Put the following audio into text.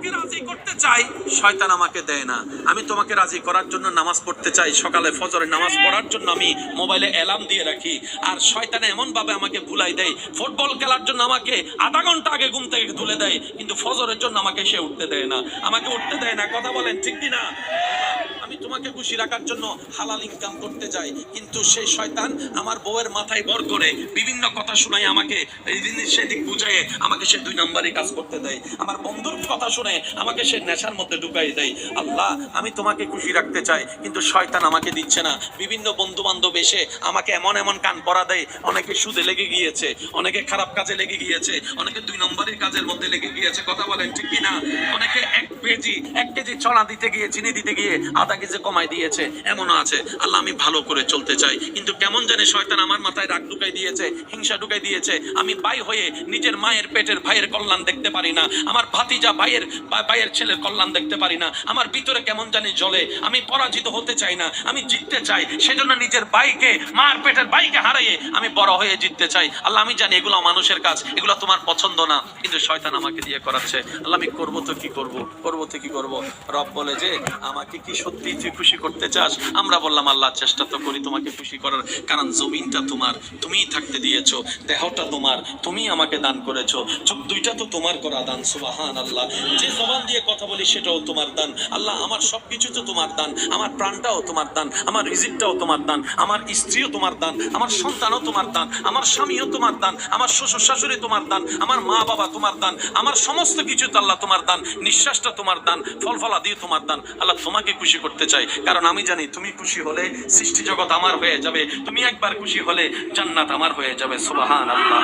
তোমাকে রাজি করতে চাই, শয়তান আমাকে দেয় না। আমি তোমাকে রাজি করার জন্য নামাজ পড়তে চাই, সকালে ফজরের নামাজ পড়ার জন্য আমি মোবাইলে অ্যালার্ম দিয়ে রাখি, আর শয়তান এমন ভাবে আমাকে ভুলাই দেয়। ফুটবল খেলার জন্য আমাকে আধা ঘন্টা আগে ঘুম থেকে তুলে দেয়, কিন্তু ফজরের জন্য আমাকে সে উঠতে দেয় না, আমাকে উঠতে দেয় না। কথা বলেন ঠিক কিনা? আমি তোমাকে খুশি রাখার জন্য হালাল ইনকাম করতে যাই, কিন্তু সেই শয়তান আমার বউয়ের মাথায় ভর করে বিভিন্ন কথা শোনায়, আমাকে এই জিনিস সেদিক বুঝায় আমাকে সে 2 নম্বরই কাজ করতে দেয়। আমার বন্ধুর কথা শুনে আমাকে সে নেশার মধ্যে ঢুকাই দেয়। আল্লাহ, আমি তোমাকে খুশি রাখতে চাই, কিন্তু শয়তান আমাকে দিচ্ছে না। বিভিন্ন বন্ধু বান্ধব এসে আমাকে এমন এমন কান পরা দেয়, অনেকে সুদে লেগে গিয়েছে, অনেকে খারাপ কাজে লেগে গিয়েছে, অনেকে 2 নম্বরের কাজের মধ্যে লেগে গিয়েছে। কথা বলেন ঠিক কিনা? অনেকে 1 কেজি চলা দিতে গিয়ে, চিনি দিতে গিয়ে আধা কেজি কমাই দিয়েছে, এমনও আছে। আল্লাহ, আমি ভালো করে চলতে চাই, কিন্তু কেমন জানে শয়তান আমার মাথায় রাগ ঢুকাই দিয়েছে, হিংসা ঢুকাই দিয়েছে। আমি ভাই হয়ে নিজের মায়ের পেটের ভাইয়ের কল্যাণ দেখতে পারি না, আমার ভাতিজা ভাইয়ের ছেলের কল্যাণ দেখতে পারি না। আমার ভিতরে কেমন জানি জ্বলে। আমি পরাজিত হতে চাই না, আমি জিততে চাই। সেজন্য নিজের ভাইকে, মার পেটের ভাইকে হারিয়ে আমি বড় হয়ে জিততে চাই। আল্লাহ, আমি জানি এগুলো মানুষের কাজ, এগুলো তোমার পছন্দ না, কিন্তু শয়তান আমাকে দিয়ে করাচ্ছে। আল্লাহ, আমি করবো তো কি করবো, করবো তো কি করবো? রব বলে যে, আমাকে কি সত্যি তুই খুশি করতে চাস? আমরা বললাম, আল্লাহ, চেষ্টা তো করি তোমাকে খুশি করার, কারণ জমিনটা তোমার, তুমিই থাকতে দিয়েছো, দেহটা তোমার, তুমি আমাকে দান করেছো, চোখ দুইটা তো তোমার করা দান। সুবহান আল্লাহ। যে জবান দিয়ে কথা বলি সেটাও তোমার দান। আল্লাহ, আমার সবকিছু তো তোমার দান, আমার প্রাণটাও তোমার দান, আমার রিজিকটাও তোমার দান, আমার স্ত্রীও তোমার দান, আমার সন্তানও তোমার দান, আমার স্বামীও তোমার দান, আমার শ্বশুর শাশুড়ি তোমার দান, আমার মা বাবা তোমার দান, আমার সমস্ত কিছু তো আল্লাহ তোমার দান, নিঃশ্বাসটা তোমার দান, ফল ফলাদি তোমার দান। আল্লাহ, তোমাকে খুশি করতে চাই, কারণ আমি জানি তুমি খুশি হলে সৃষ্টি জগৎ আমার হয়ে যাবে, তুমি একবার খুশি হলে জান্নাত আমার হয়ে যাবে। সুবহান আল্লাহ।